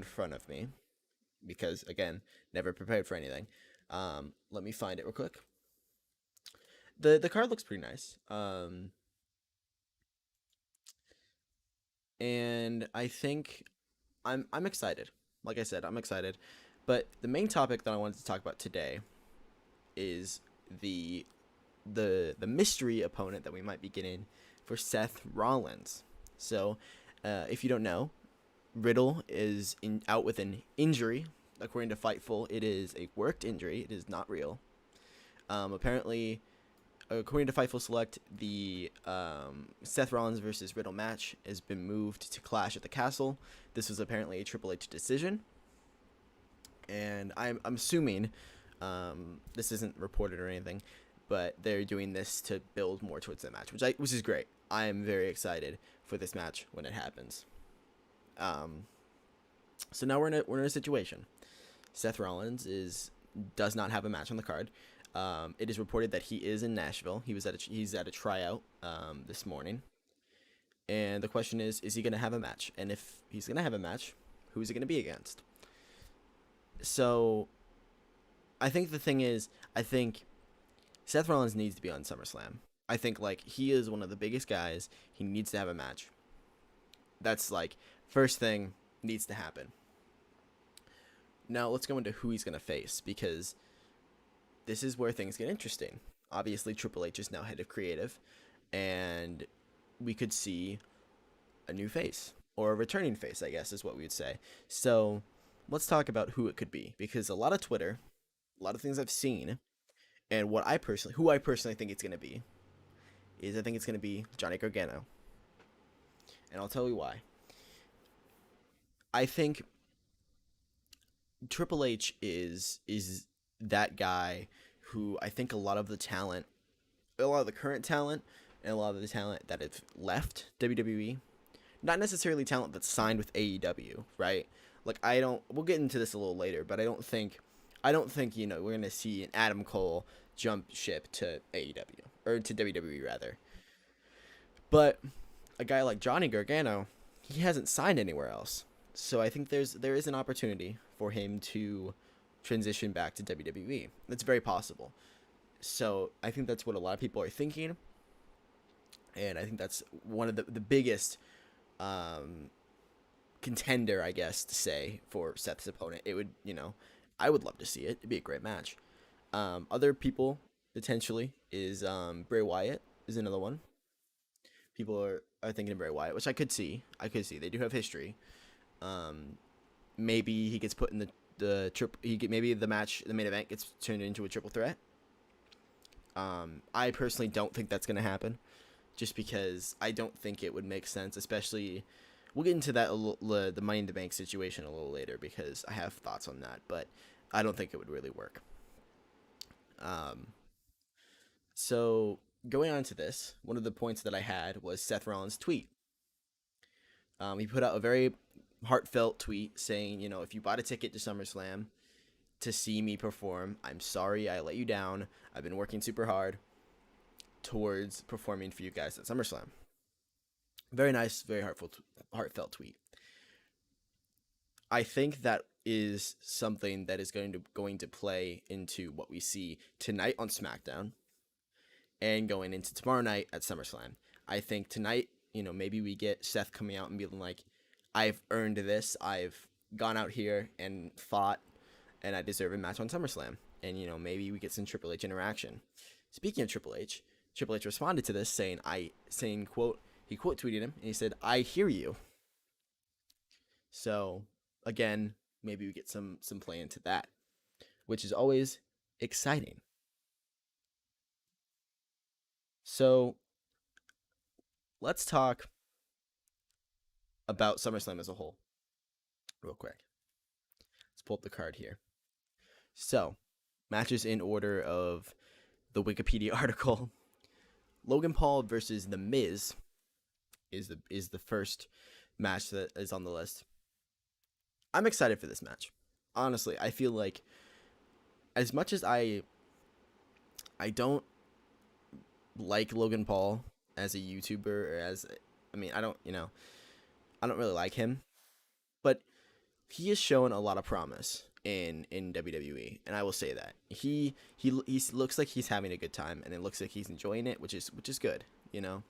front of me because, again, never prepared for anything. Let me find it real quick. The card looks pretty nice. And I think I'm excited. Like I said, I'm excited. But the main topic that I wanted to talk about today is the mystery opponent that we might be getting for Seth Rollins. So, if you don't know, Riddle is out with an injury. According to Fightful, it is a worked injury. It is not real. Apparently, according to Fightful Select, the Seth Rollins versus Riddle match has been moved to Clash at the Castle. This was apparently a Triple H decision, and I'm assuming this isn't reported or anything, but they're doing this to build more towards that match, which is great. I am very excited for this match when it happens. So now we're in a situation. Seth Rollins does not have a match on the card. It is reported that he is in Nashville. He's at a tryout this morning, and the question is he going to have a match? And if he's going to have a match, who is it going to be against? So, I think the thing is, I think Seth Rollins needs to be on SummerSlam. I think he is one of the biggest guys. He needs to have a match. That's first thing needs to happen. Now let's go into who he's going to face, because this is where things get interesting. Obviously, Triple H is now head of creative, and we could see a new face, or a returning face, I guess is what we would say. So let's talk about who it could be, because a lot of Twitter, a lot of things I've seen, and who I personally think it's going to be, is I think it's going to be Johnny Gargano. And I'll tell you why. I think Triple H is that guy who I think a lot of the current talent, and a lot of the talent that have left WWE, not necessarily talent that's signed with AEW, right? We'll get into this a little later, but I don't think, we're going to see an Adam Cole jump ship to AEW, or to WWE rather. But a guy like Johnny Gargano, he hasn't signed anywhere else. So I think there is an opportunity for him to transition back to WWE. That's very possible. So I think that's what a lot of people are thinking. And I think that's one of the biggest contender, I guess, to say, for Seth's opponent. It would, I would love to see it. It'd be a great match. Other people, potentially, is Bray Wyatt is another one. People are thinking of Bray Wyatt, which I could see. They do have history. Maybe he gets put in maybe the main event gets turned into a triple threat. I personally don't think that's going to happen, just because I don't think it would make sense, especially, we'll get into that the Money in the Bank situation a little later, because I have thoughts on that, but I don't think it would really work. So going on to this, one of the points that I had was Seth Rollins' tweet. He put out a very heartfelt tweet saying, if you bought a ticket to SummerSlam to see me perform, I'm sorry I let you down. I've been working super hard towards performing for you guys at SummerSlam. Very nice, very heartfelt tweet. I think that is something that is going to play into what we see tonight on SmackDown and going into tomorrow night at SummerSlam. I think tonight, maybe we get Seth coming out and being like, I've earned this. I've gone out here and fought, and I deserve a match on SummerSlam. And, maybe we get some Triple H interaction. Speaking of Triple H responded to this saying, quote, he quote tweeted him, and he said, I hear you. So, again, maybe we get some play into that, which is always exciting. So, let's talk about SummerSlam as a whole, real quick. Let's pull up the card here. So, matches in order of the Wikipedia article. Logan Paul versus The Miz is the first match that is on the list. I'm excited for this match. Honestly, I feel like, as much as I don't like Logan Paul as a YouTuber, or I don't really like him, but he has shown a lot of promise in WWE, and I will say that he looks like he's having a good time, and it looks like he's enjoying it, which is good. You know,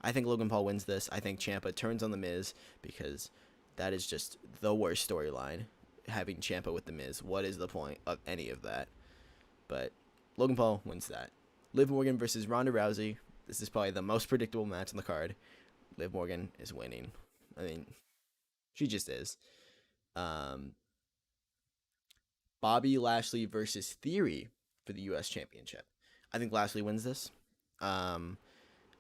I think Logan Paul wins this. I think Ciampa turns on the Miz because that is just the worst storyline. Having Ciampa with the Miz, what is the point of any of that? But Logan Paul wins that. Liv Morgan versus Ronda Rousey. This is probably the most predictable match on the card. Liv Morgan is winning. I mean, she just is. Um, Bobby Lashley versus Theory for the U.S. Championship. I think Lashley wins this. Um,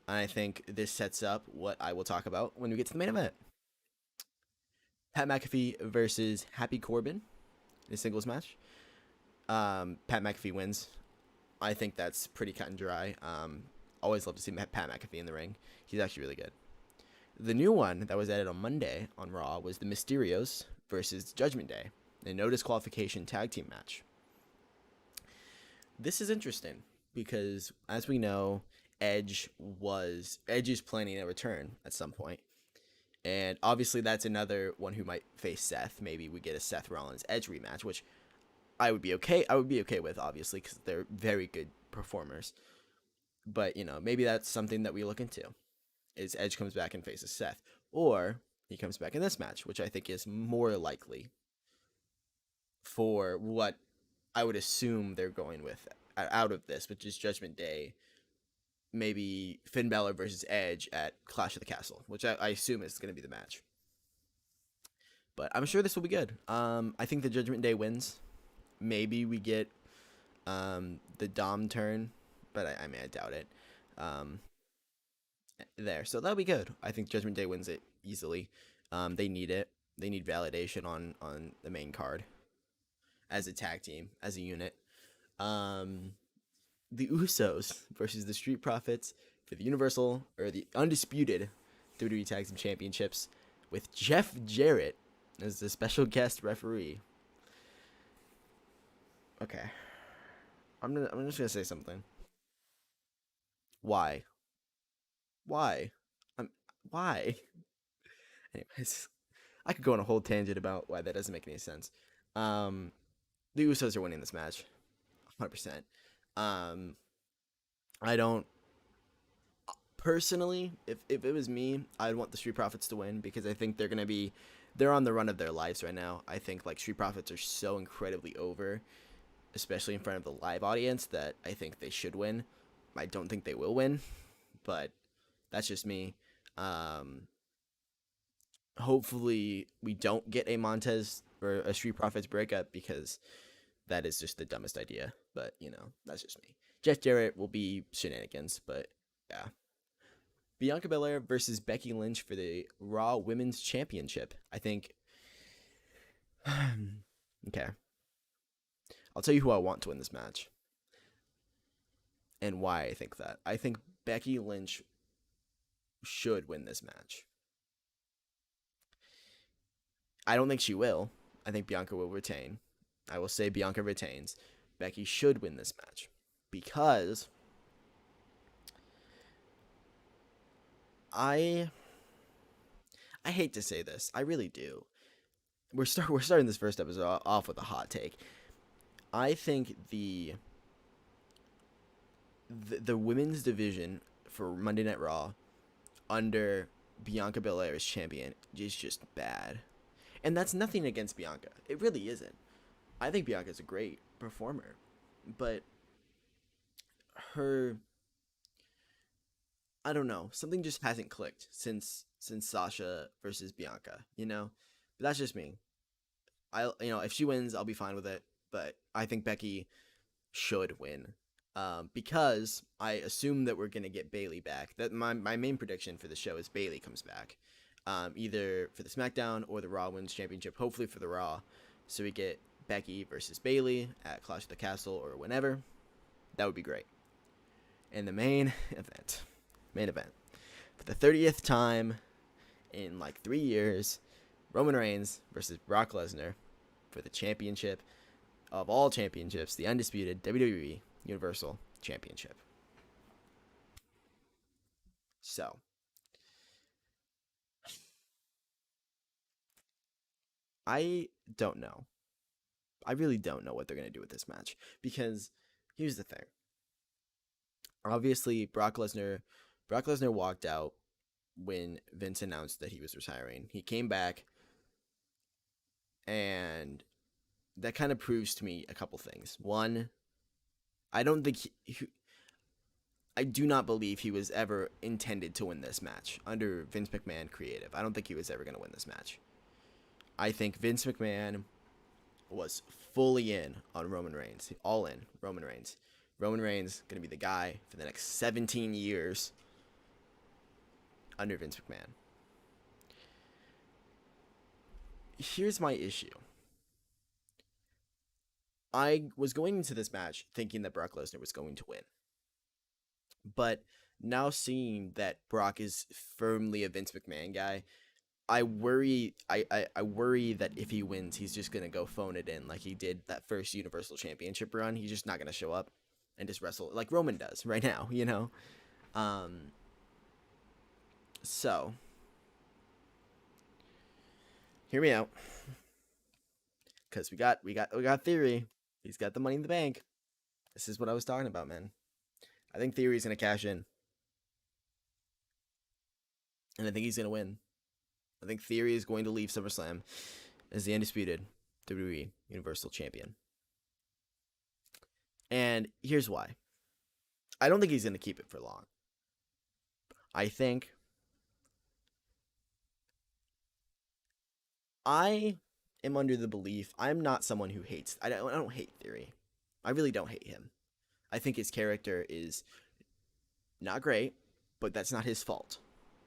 and I think this sets up what I will talk about when we get to the main event. Pat McAfee versus Happy Corbin in a singles match. Pat McAfee wins. I think that's pretty cut and dry. Always love to see Pat McAfee in the ring. He's actually really good. The new one that was added on Monday on Raw was the Mysterios versus Judgment Day, a no disqualification tag team match. This is interesting because, as we know, Edge is planning a return at some point, and obviously that's another one who might face Seth. Maybe we get a Seth Rollins Edge rematch, which I would be okay. I would be okay with, obviously, because they're very good performers. But maybe that's something that we look into. Is Edge comes back and faces Seth, or he comes back in this match, which I think is more likely for what I would assume they're going with out of this, which is Judgment Day. Maybe Finn Balor versus Edge at Clash of the Castle, which I assume is going to be the match. But I'm sure this will be good. I think the Judgment Day wins. Maybe we get the Dom turn, but I doubt it. There, so that'll be good. I think Judgment Day wins it easily. They need it. They need validation on the main card as a tag team, as a unit. The Usos versus the Street Profits for the Universal or the undisputed WWE Tag Team Championships, with Jeff Jarrett as the special guest referee. Okay, I'm just gonna say something. Why? Why? Um, why? Anyways, I could go on a whole tangent about why that doesn't make any sense. Um, the Usos are winning this match, 100%. Um, I don't personally. If it was me, I'd want the Street Profits to win because I think they're on the run of their lives right now. I think like Street Profits are so incredibly over, especially in front of the live audience, that I think they should win. I don't think they will win, but that's just me. Um, Hopefully we don't get a Montez or a Street Profits breakup because that is just the dumbest idea. But that's just me. Jeff Jarrett will be shenanigans, but yeah. Bianca Belair versus Becky Lynch for the Raw Women's Championship. I think. Okay, I'll tell you who I want to win this match and why I think that. I think Becky Lynch should win this match. I don't think she will. I think Bianca will retain. I will say Bianca retains. Becky should win this match because I hate to say this. I really do. We're starting this first episode off with a hot take. I think the women's division for Monday Night Raw under Bianca Belair as champion is just bad. And that's nothing against Bianca. It really isn't. I think Bianca's a great performer, but her, I don't know, something just hasn't clicked since Sasha versus Bianca, But that's just me. If she wins, I'll be fine with it, but I think Becky should win. Because I assume that we're gonna get Bayley back. That my main prediction for the show is Bayley comes back, either for the SmackDown or the Raw Women's Championship. Hopefully for the Raw, so we get Becky versus Bayley at Clash of the Castle or whenever. That would be great. And the main event, for the 30th time in like 3 years, Roman Reigns versus Brock Lesnar for the championship of all championships, the undisputed WWE Universal Championship. So, I don't know. I really don't know what they're gonna do with this match because here's the thing. Obviously, Brock Lesnar walked out when Vince announced that he was retiring. He came back, and that kind of proves to me a couple things. One, I don't think I do not believe he was ever intended to win this match under Vince McMahon creative. I don't think he was ever going to win this match. I think Vince McMahon was fully in on Roman Reigns, all in Roman Reigns. Roman Reigns going to be the guy for the next 17 years under Vince McMahon. Here's my issue. I was going into this match thinking that Brock Lesnar was going to win. But now seeing that Brock is firmly a Vince McMahon guy, I worry that if he wins, he's just gonna go phone it in like he did that first Universal Championship run. He's just not gonna show up and just wrestle like Roman does right now, you know? Um so hear me out. Cause we got Theory. He's got the money in the bank. This is what I was talking about, man. I think Theory's gonna cash in. And I think he's gonna win. I think Theory is going to leave SummerSlam as the undisputed WWE Universal Champion. And here's why. I don't think he's going to keep it for long. I think I am under the belief I'm not someone who hates. I don't hate Theory. I really don't hate him. I think his character is not great, but that's not his fault,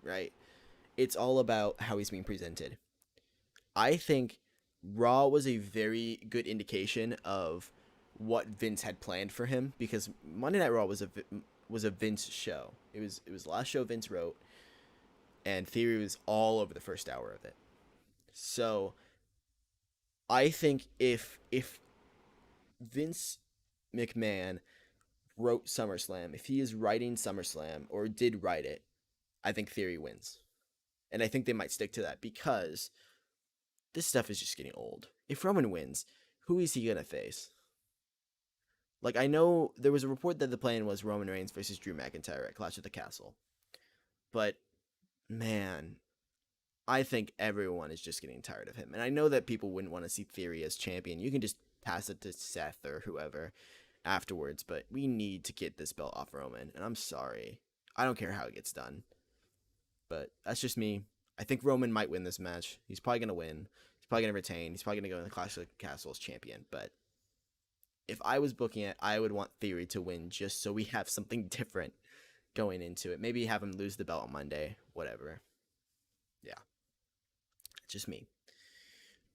right? It's all about how he's being presented. I think Raw was a very good indication of what Vince had planned for him because Monday Night Raw was a Vince show. It was the last show Vince wrote, and Theory was all over the first hour of it. So I think if Vince McMahon wrote SummerSlam, if he is writing SummerSlam or did write it, I think Theory wins. And I think they might stick to that because this stuff is just getting old. If Roman wins, who is he going to face? Like, I know there was a report that the plan was Roman Reigns versus Drew McIntyre at Clash of the Castle. But, man, I think everyone is just getting tired of him. And I know that people wouldn't want to see Theory as champion. You can just pass it to Seth or whoever afterwards. But we need to get this belt off Roman. And I'm sorry. I don't care how it gets done. But that's just me. I think Roman might win this match. He's probably going to win. He's probably going to retain. He's probably going to go in the Clash of the Castle as champion. But if I was booking it, I would want Theory to win just so we have something different going into it. Maybe have him lose the belt on Monday. Whatever. Yeah. Just me.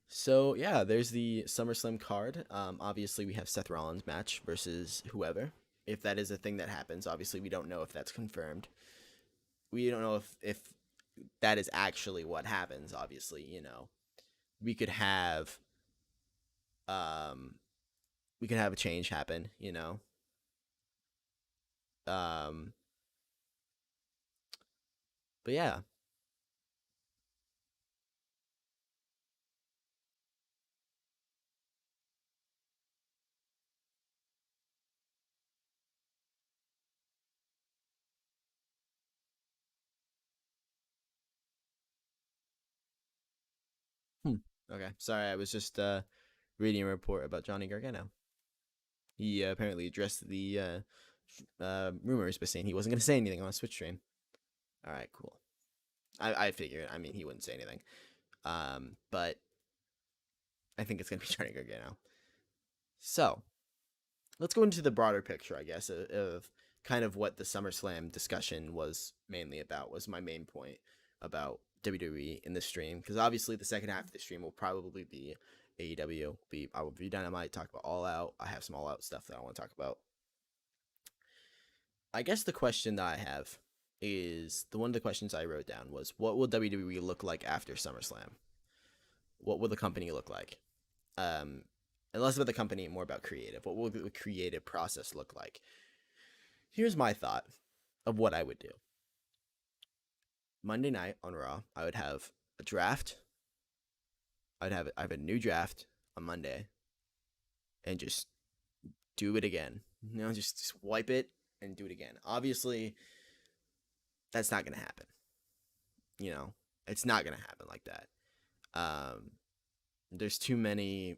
So, yeah, there's the SummerSlam card. Obviously, we have Seth Rollins' match versus whoever. If that is a thing that happens, obviously, we don't know if that's confirmed. We don't know if that is actually what happens, obviously, you know. We could have a change happen, you know. Um but yeah. Hmm. Okay. Sorry, I was just reading a report about Johnny Gargano. He apparently addressed the rumors by saying he wasn't going to say anything on a Switch stream. All right, cool. I figured. I mean, he wouldn't say anything. But I think it's going to be Johnny Gargano. So let's go into the broader picture, I guess, of kind of what the SummerSlam discussion was mainly about. Was my main point about WWE in this stream, because obviously the second half of the stream will probably be AEW. I will be Dynamite, talk about All Out. I have some All Out stuff that I want to talk about. I guess the question that I have is one of the questions I wrote down was, what will WWE look like after SummerSlam? What will the company look like? And less about the company, more about creative. What will the creative process look like? Here's my thought of what I would do. Monday night on Raw, I would have a draft. I have a new draft on Monday and just do it again. Just wipe it and do it again. Obviously, that's not gonna happen. You know, it's not gonna happen like that. Um, there's too many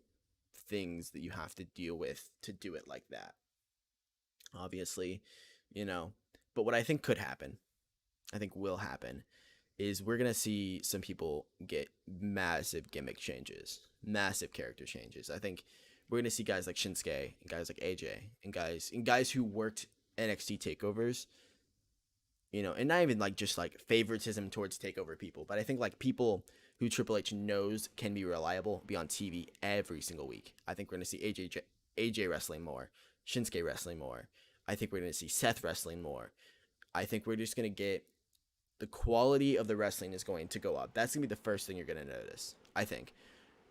things that you have to deal with to do it like that. Obviously, you know. But what I think could happen, I think will happen, is we're gonna see some people get massive gimmick changes, massive character changes. I think we're gonna see guys like Shinsuke and guys like AJ and guys who worked NXT takeovers, and not even like just like favoritism towards takeover people, but I think like people who Triple H knows can be reliable be on TV every single week. I think we're gonna see AJ wrestling more, Shinsuke wrestling more. I think we're gonna see Seth wrestling more. I think we're just gonna get the quality of the wrestling is going to go up. That's gonna be the first thing you're gonna notice. I think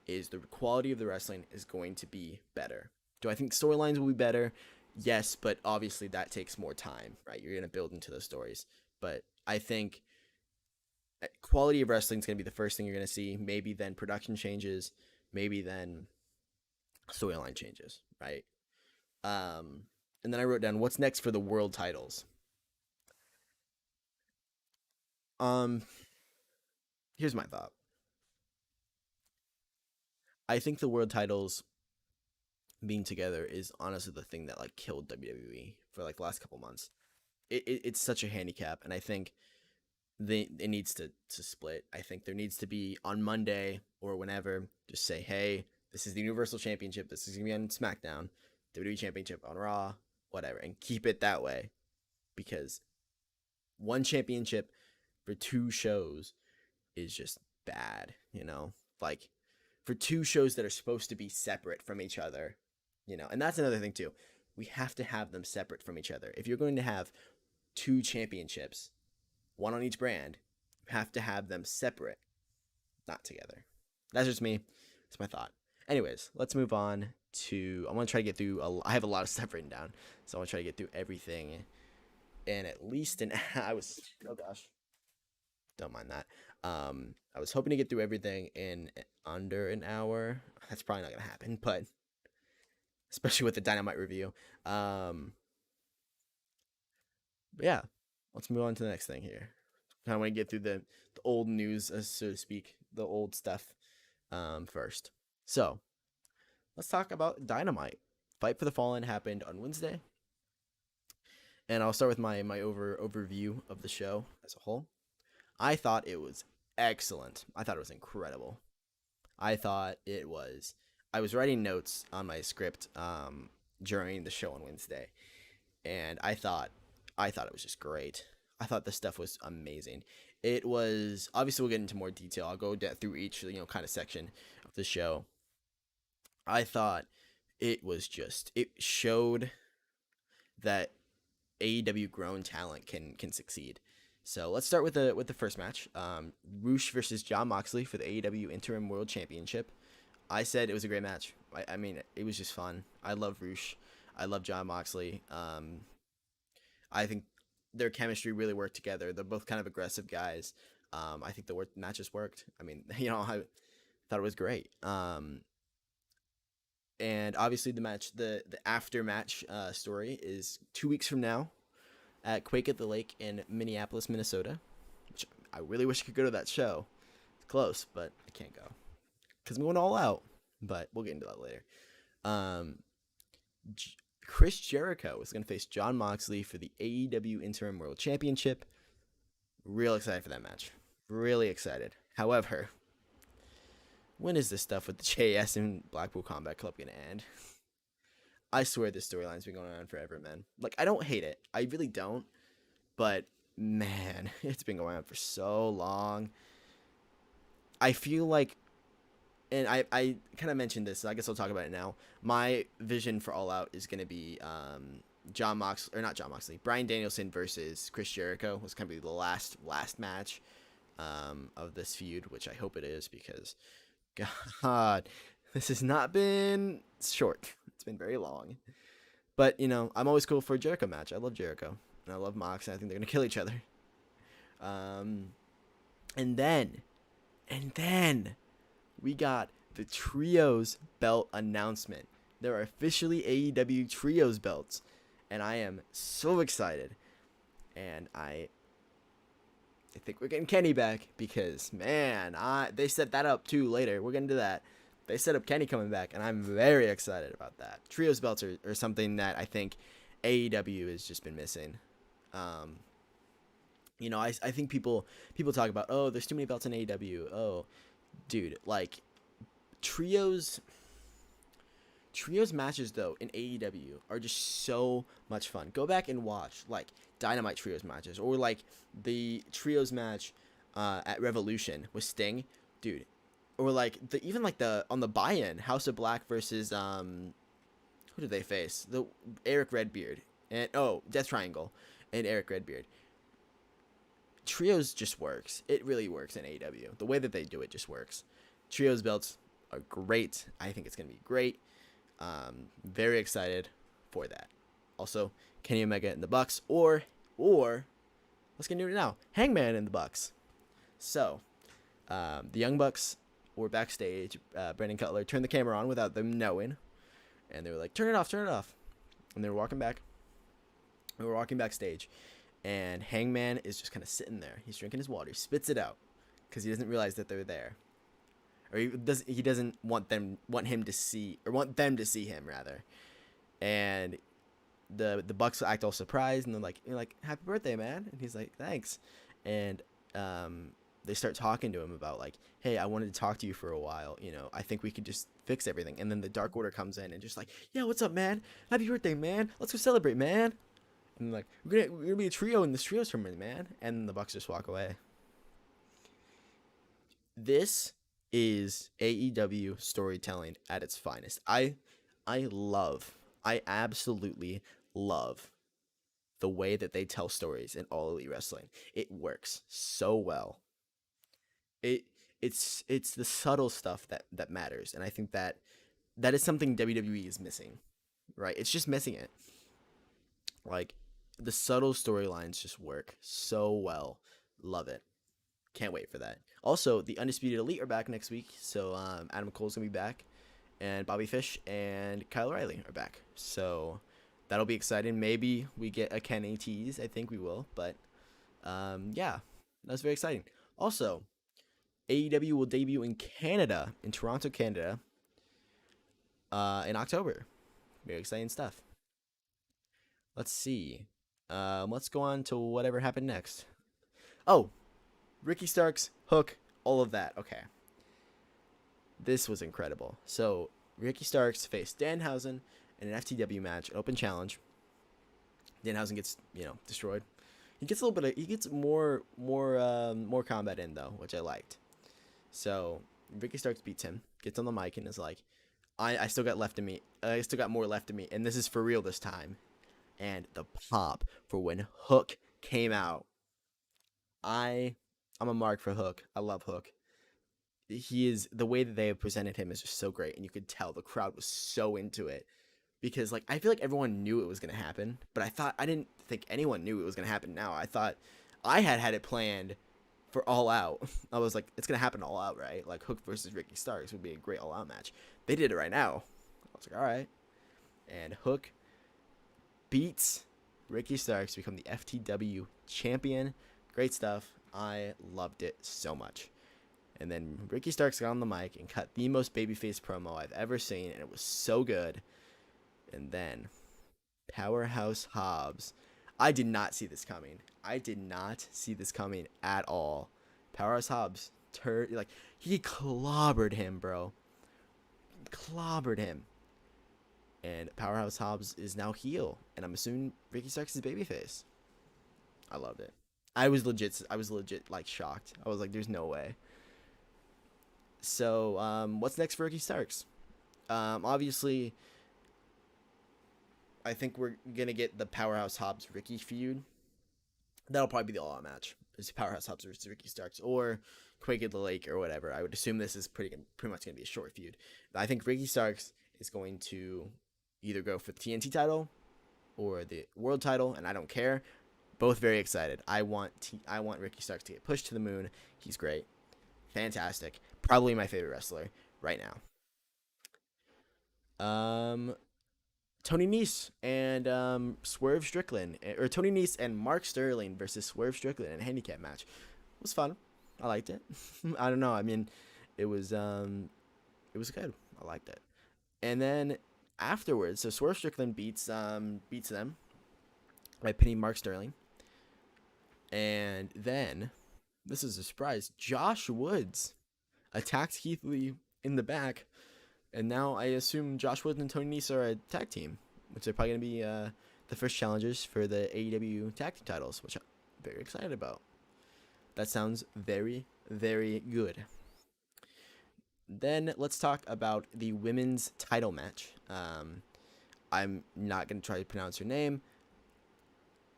is the quality of the wrestling is going to be better. Do I think storylines will be better? Yes, but obviously that takes more time, right? You're gonna build into those stories, but I think quality of wrestling is gonna be the first thing you're gonna see. Maybe then production changes. Maybe then storyline changes, right? And then I wrote down what's next for the world titles. Um, Here's my thought. I think the world titles being together is honestly the thing that like killed WWE for like the last couple months. It's such a handicap, and I think it needs to split. I think there needs to be on Monday or whenever, just say, hey, this is the Universal Championship. This is gonna be on SmackDown, WWE Championship on Raw, whatever, and keep it that way because one championship for two shows is just bad, like for two shows that are supposed to be separate from each other, and that's another thing too. We have to have them separate from each other. If you're going to have two championships, one on each brand, you have to have them separate, not together. That's just me. It's my thought. Anyways, let's move on to. I'm gonna try to get through. I have a lot of stuff written down, so I'm gonna try to get through everything in at least an. I was. Oh gosh. Don't mind that. I was hoping to get through everything in under an hour. That's probably not gonna happen, but especially with the Dynamite review. But yeah, let's move on to the next thing here. I want to get through the old news, so to speak, the old stuff first. So let's talk about Dynamite. Fight for the Fallen happened on Wednesday, and I'll start with my overview of the show as a whole. I thought it was excellent. I thought it was incredible. I thought it was. I was writing notes on my script during the show on Wednesday, and I thought it was just great. I thought the stuff was amazing. It was obviously we'll get into more detail. I'll go through each kind of section of the show. I thought it showed that AEW grown talent can succeed. So let's start with the first match. Roosh versus Jon Moxley for the AEW Interim World Championship. I said it was a great match. I mean, it was just fun. I love Roosh. I love Jon Moxley. I think their chemistry really worked together. They're both kind of aggressive guys. I think the matches worked. I mean, I thought it was great. And obviously the after match story is 2 weeks from now at Quake at the Lake in Minneapolis, Minnesota. Which I really wish I could go to that show. It's close, but I can't go because I'm going all out. But we'll get into that later. Um, Chris Jericho is going to face Jon Moxley for the AEW Interim World Championship. Real excited for that match. Really excited. However, when is this stuff with the JS and Blackpool Combat Club going to end? I swear this storyline's been going on forever, man. Like, I don't hate it. I really don't. But, man, it's been going on for so long. I feel like, and I kind of mentioned this, so I guess I'll talk about it now. My vision for All Out is going to be not Jon Moxley, Bryan Danielson versus Chris Jericho was going to be the last match of this feud, which I hope it is because, God, this has not been short. It's been very long. But, I'm always cool for a Jericho match. I love Jericho. And I love Mox, and I think they're going to kill each other. And then we got the Trios belt announcement. There are officially AEW Trios belts, and I am so excited. And I think we're getting Kenny back because, man, they set that up too later. We're going to do that. They set up Kenny coming back, and I'm very excited about that. Trios belts are something that I think AEW has just been missing. Um, I think people talk about, oh, there's too many belts in AEW. Oh, dude, like trios matches though in AEW are just so much fun. Go back and watch like Dynamite trios matches or like the trios match at Revolution with Sting, dude, or like even like the on the buy-in House of Black versus who did they face? The Eric Redbeard and Death Triangle and Eric Redbeard. Trios just works. It really works in AEW. The way that they do it just works. Trios belts are great. I think it's gonna be great. Very excited for that. Also, Kenny Omega in the Bucks, or let's get into it now. Hangman in the Bucks. So, the Young Bucks were backstage. Brandon Cutler turned the camera on without them knowing, and they were like, "Turn it off," and they were walking back. We were walking backstage, and Hangman is just kind of sitting there. He's drinking his water. He spits it out because he doesn't realize that they're there. Or he doesn't want them to see him rather. And the Bucks act all surprised and they're like happy birthday, man. And he's like, thanks. And they start talking to him about like, hey, I wanted to talk to you for a while, I think we could just fix everything. And then the Dark Order comes in and just like, yeah, what's up, man? Happy birthday, man. Let's go celebrate, man. And like, we're gonna be a trio in this trios tournament, man. And the Bucks just walk away. This is AEW storytelling at its finest. I absolutely love the way that they tell stories in All Elite Wrestling. It works so well. It's the subtle stuff that matters, and I think that is something WWE is missing, right? It's just missing it. Like the subtle storylines just work so well. Love it. Can't wait for that. Also, the Undisputed Elite are back next week. So Adam Cole's going to be back. And Bobby Fish and Kyle O'Reilly are back. So that'll be exciting. Maybe we get a Kenny tease. I think we will. But yeah, that's very exciting. Also, AEW will debut in Canada, in Toronto, Canada, in October. Very exciting stuff. Let's see. Let's go on to whatever happened next. Oh, Ricky Starks, Hook, all of that. Okay. This was incredible. So, Ricky Starks faced Danhausen in an FTW match, an open challenge. Danhausen gets, destroyed. He gets more combat in though, which I liked. So, Ricky Starks beats him, gets on the mic and is like, I still got left in me. I still got more left in me, and this is for real this time. And the pop for when Hook came out. I'm a mark for Hook. I love Hook. He is, the way that they have presented him is just so great, and you could tell the crowd was so into it because like I feel like everyone knew it was gonna happen, but I didn't think anyone knew it was gonna happen. Now I thought I had it planned for All Out. I was like, it's gonna happen All Out, right? Like Hook versus Ricky Starks would be a great All Out match. They did it right now. I was like, all right, and Hook beats Ricky Starks to become the FTW champion. Great stuff. I loved it so much. And then Ricky Starks got on the mic and cut the most babyface promo I've ever seen, and it was so good. And then Powerhouse Hobbs. I did not see this coming. At all. Powerhouse Hobbs he clobbered him, bro. Clobbered him. And Powerhouse Hobbs is now heel, and I'm assuming Ricky Starks is babyface. I loved it. I was legit like shocked. I was like, there's no way. So, what's next for Ricky Starks? Obviously, I think we're going to get the Powerhouse Hobbs Ricky feud. That'll probably be the all-out match. It's Powerhouse Hobbs versus Ricky Starks or Quake at the Lake or whatever. I would assume this is pretty much going to be a short feud. I think Ricky Starks is going to either go for the TNT title or the world title, and I don't care. Both very excited. I want Ricky Starks to get pushed to the moon. He's great. Fantastic. Probably my favorite wrestler. right now. Tony Nese and Swerve Strickland, or Tony Nese and Mark Sterling versus Swerve Strickland in a handicap match. It was fun. I liked it. I don't know. I mean, it was good. I liked it. And then afterwards, so Swerve Strickland beats them by pinning Mark Sterling. And then, this is a surprise, Josh Woods attacks Keith Lee in the back. And now I assume Josh Woods and Tony Nese are a tag team, which are probably going to be the first challengers for the AEW tag team titles, which I'm very excited about. That sounds very, very good. Then let's talk about the women's title match. I'm not going to try to pronounce her name.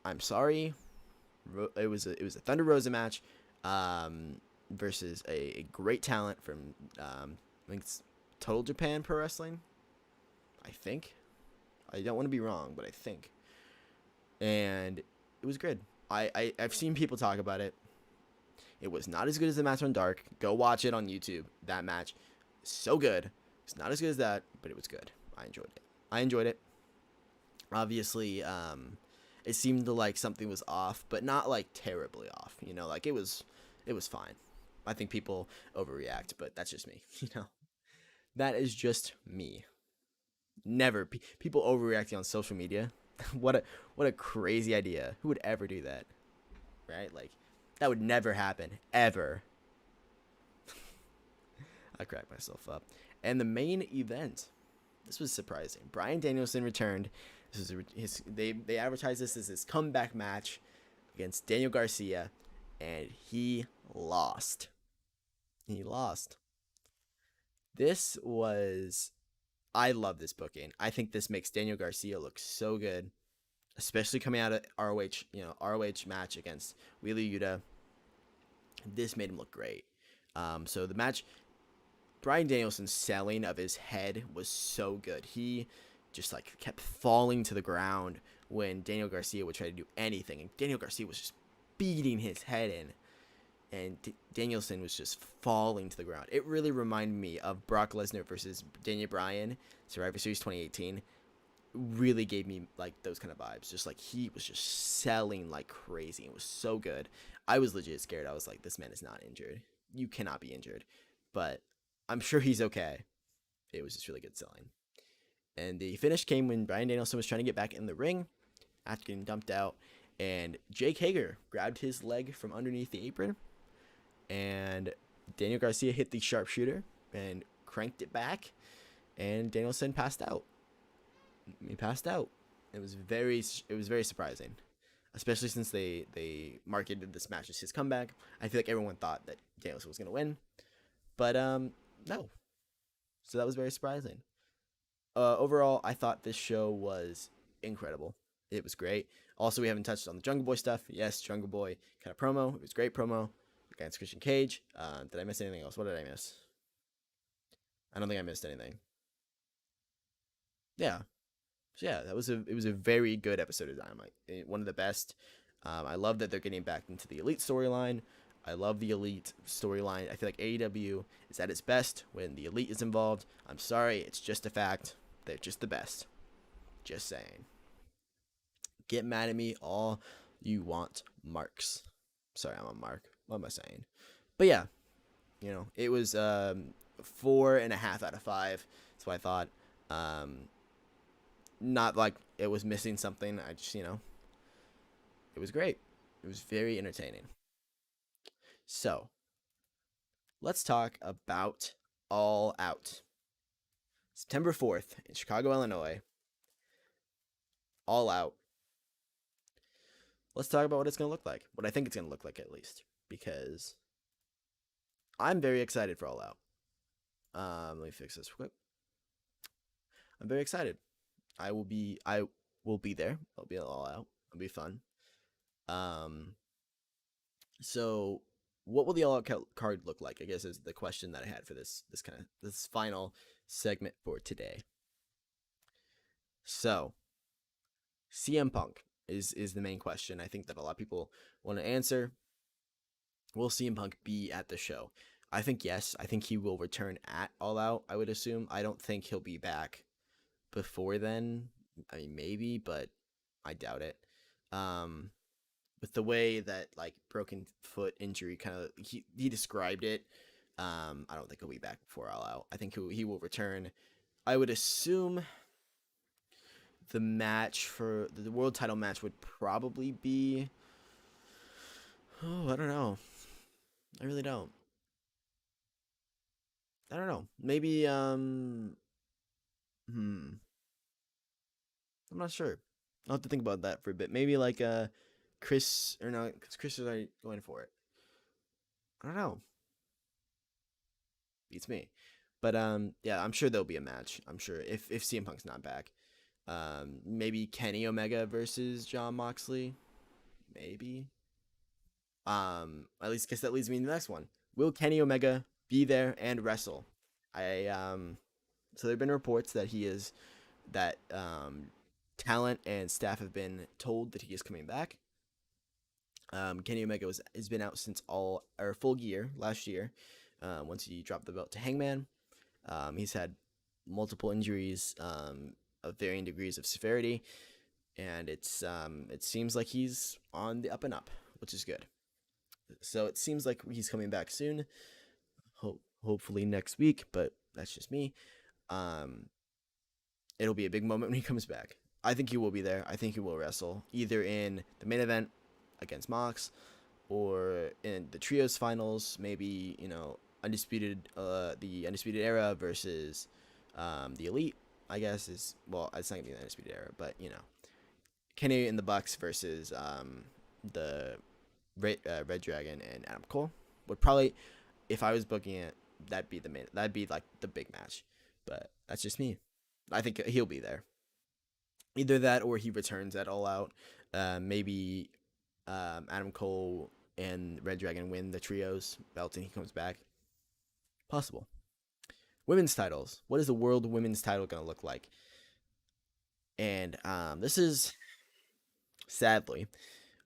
I'm sorry. It was a Thunder Rosa match versus a great talent from I think it's Total Japan Pro Wrestling. I think. I don't want to be wrong, but I think. And it was good. I've seen people talk about it. It was not as good as the match on Dark. Go watch it on YouTube. That match is so good. It's not as good as that, but it was good. I enjoyed it. Obviously, it seemed like something was off, but not like terribly off. You know, like it was fine. I think people overreact, but that's just me. You know, that is just me. Never people overreacting on social media. what a crazy idea. Who would ever do that? Right? Like that would never happen ever. I cracked myself up. And the main event. This was surprising. Bryan Danielson returned. This is they advertised this as his comeback match against Daniel Garcia, and he lost. This was I love this booking. I think this makes Daniel Garcia look so good, especially coming out of ROH match against Wheeler Yuta. This made him look great. So the match, Bryan Danielson's selling of his head was so good. He just like kept falling to the ground when Daniel Garcia would try to do anything, and Daniel Garcia was just beating his head in, and Danielson was just falling to the ground. It really reminded me of Brock Lesnar versus Daniel Bryan, Survivor Series 2018. Really gave me like those kind of vibes. Just like he was just selling like crazy. It was so good. I was legit scared. I was like, this man is not injured. You cannot be injured. But I'm sure he's okay. It was just really good selling. And the finish came when Bryan Danielson was trying to get back in the ring after getting dumped out. And Jake Hager grabbed his leg from underneath the apron. And Daniel Garcia hit the sharpshooter and cranked it back. And Danielson passed out. He passed out. It was very surprising. Especially since they marketed this match as his comeback. I feel like everyone thought that Danielson was going to win. But no. So that was very surprising. Overall, I thought this show was incredible. It was great. Also, we haven't touched on the Jungle Boy stuff. Yes, Jungle Boy kind of promo. It was great promo against Christian Cage. Did I miss anything else? What did I miss? I don't think I missed anything. Yeah. So yeah, it was a very good episode of Dynamite. One of the best. I love that they're getting back into the Elite storyline. I love the Elite storyline. I feel like AEW is at its best when the Elite is involved. I'm sorry, it's just a fact. They're just the best. Just saying. Get mad at me all you want, Marks. Sorry, I'm a Mark. What am I saying? But yeah, it was 4.5 out of 5. That's what I thought. Not like it was missing something. I just, it was great. It was very entertaining. So, let's talk about All Out. September 4th in Chicago, Illinois. All Out. Let's talk about what it's going to look like. What I think it's going to look like, at least. Because I'm very excited for All Out. Let me fix this quick. I'm very excited. I will be there. I'll be All Out. It'll be fun. So what will the All Out card look like? I guess is the question that I had for this final segment for today. So CM Punk is the main question. I think that a lot of people want to answer. Will CM Punk be at the show? I think yes. I think he will return at All Out. I would assume. I don't think he'll be back before then. I mean, maybe, but I doubt it. Um, with the way that like broken foot injury kind of he described it, I don't think he'll be back before All Out. I think he will return. I would assume the match for the world title match would probably be. Oh, I don't know. I really don't. I don't know. Maybe I'm not sure. I'll have to think about that for a bit. Maybe like Chris or no, because Chris is already going for it. I don't know. Beats me. But yeah, I'm sure there'll be a match. I'm sure if CM Punk's not back. Maybe Kenny Omega versus John Moxley. Maybe. At least guess that leads me to the next one. Will Kenny Omega be there and wrestle? I so there've been reports that he is that talent and staff have been told that he is coming back. Kenny Omega has been out since full gear last year. Once he dropped the belt to Hangman, he's had multiple injuries of varying degrees of severity, and it seems like he's on the up and up, which is good. So it seems like he's coming back soon. Hopefully next week, but that's just me. Um, it'll be a big moment when he comes back. I think he will be there. I think he will wrestle either in the main event against Mox or in the trios finals. Maybe the undisputed era versus the elite. I guess it's not gonna be the undisputed era, but Kenny in the Bucks versus the Red Dragon and Adam Cole would probably, if I was booking it, that'd be like the big match. But that's just me. I think he'll be there. Either that or he returns at All Out. Maybe Adam Cole and Red Dragon win the trios belt and he comes back. Possible. Women's titles. What is the world women's title going to look like? And this is, sadly,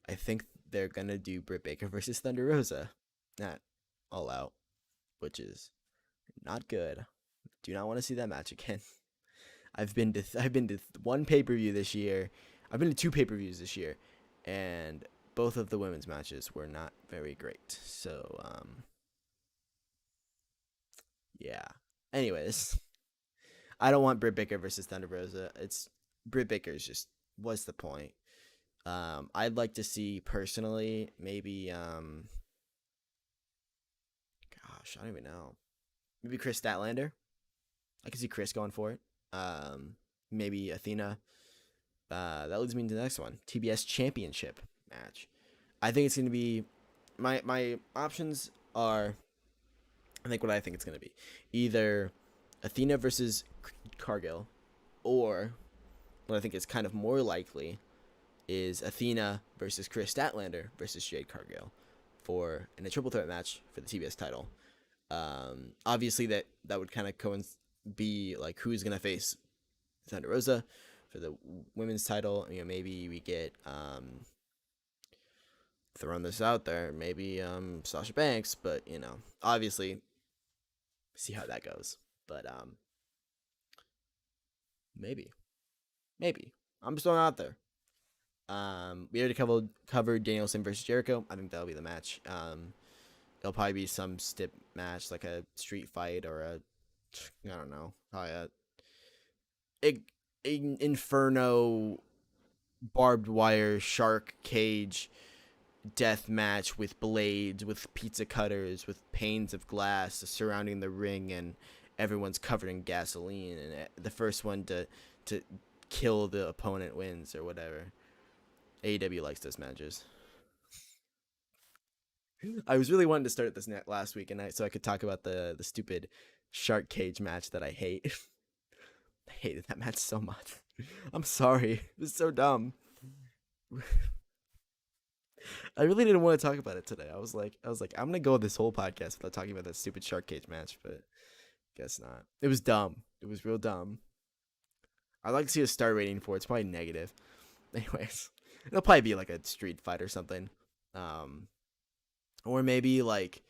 I think they're going to do Britt Baker versus Thunder Rosa at All Out, which is not good. Do not want to see that match again. I've been to one pay-per-view this year. I've been to two pay-per-views this year, and both of the women's matches were not very great. So, yeah. Anyways, I don't want Britt Baker versus Thunder Rosa. Britt Baker's just, what's the point? I'd like to see personally maybe gosh, I don't even know. Maybe Chris Statlander. I can see Chris going for it. Maybe Athena. That leads me to the next one. TBS Championship match. I think it's going to be my options are, I think what I think it's going to be either Athena versus Cargill, or what I think is kind of more likely is Athena versus Chris Statlander versus Jade Cargill in a triple threat match for the TBS title. Obviously that would kind of be like who's gonna face Thunder Rosa for the women's title. Maybe we get throwing this out there, maybe Sasha Banks, but obviously see how that goes. But maybe I'm just throwing it out there. We already covered Danielson versus Jericho. I think that'll be the match. It'll probably be some stip match, like a street fight or I don't know, probably a inferno barbed wire shark cage death match with blades, with pizza cutters, with panes of glass surrounding the ring, and everyone's covered in gasoline, and the first one to kill the opponent wins or whatever. AEW likes those matches. I was really wanting to start this last week, and so I could talk about the stupid shark cage match that I hate. I hated that match so much. I'm sorry. It was so dumb. I really didn't want to talk about it today. I was like, I'm gonna go this whole podcast without talking about that stupid shark cage match, but guess not. It was dumb. It was real dumb. I'd like to see a star rating for it. It's probably negative. Anyways, it'll probably be like a street fight or something. Or maybe like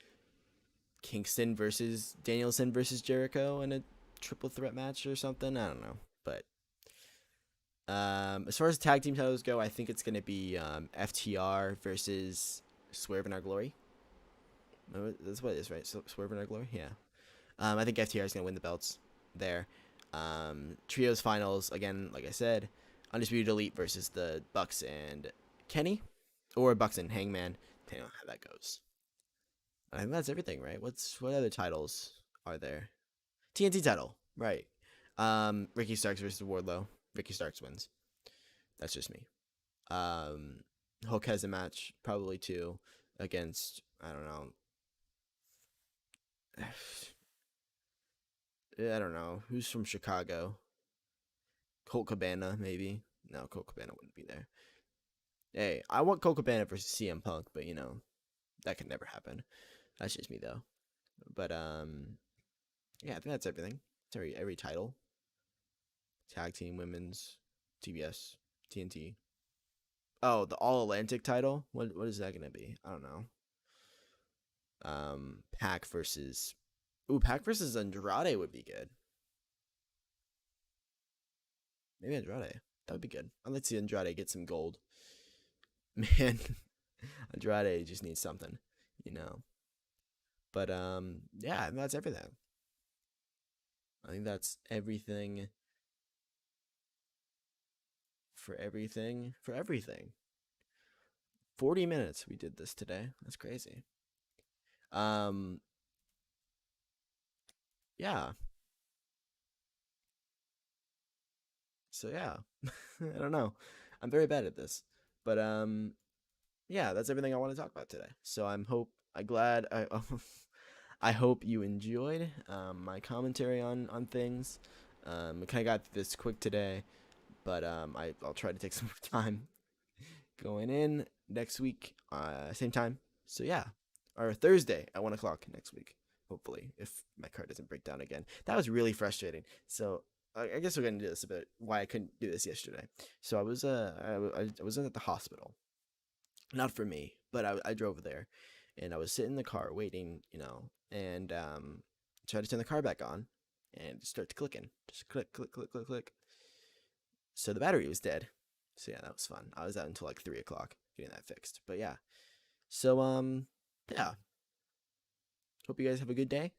Kingston versus Danielson versus Jericho in a triple threat match or something. I don't know, but as far as tag team titles go, I think it's gonna be FTR versus Swerve in Our Glory. That's what it is, right? So Swerve in Our Glory, yeah. I think FTR is gonna win the belts there. Trios finals again, like I said, Undisputed Elite versus the Bucks and Kenny, or Bucks and Hangman. Depending on how that goes. I think that's everything, right? What other titles are there? TNT title, right? Ricky Starks versus Wardlow. Ricky Starks wins. That's just me. Hulk has a match probably too against I don't know. I don't know who's from Chicago. Colt Cabana maybe. No, Colt Cabana wouldn't be there. Hey, I want Colt Cabana versus CM Punk, but that could never happen. That's just me though. But yeah, I think that's everything. It's every title. Tag team, women's, TBS, TNT. Oh, the All Atlantic title. What is that gonna be? I don't know. Pac versus. Ooh, Pac versus Andrade would be good. Maybe Andrade. That would be good. I'd like to see Andrade get some gold. Man, Andrade just needs something, you know. But yeah, that's everything. I think that's everything for everything for everything. 40 minutes we did this today. That's crazy. Um, yeah. So yeah, I don't know. I'm very bad at this, but yeah, that's everything I want to talk about today. So I glad I hope you enjoyed my commentary on things. We kind of got this quick today, but I'll try to take some more time going in next week, same time. So yeah, or Thursday at 1 o'clock next week. Hopefully, if my car doesn't break down again. That was really frustrating. So I guess we're gonna do this about why I couldn't do this yesterday. So I was at the hospital, not for me, but I drove there, and I was sitting in the car waiting, and tried to turn the car back on, and it started clicking, just click click click click click. So the battery was dead. So yeah, that was fun. I was out until like 3 o'clock getting that fixed. But yeah, so yeah, hope you guys have a good day.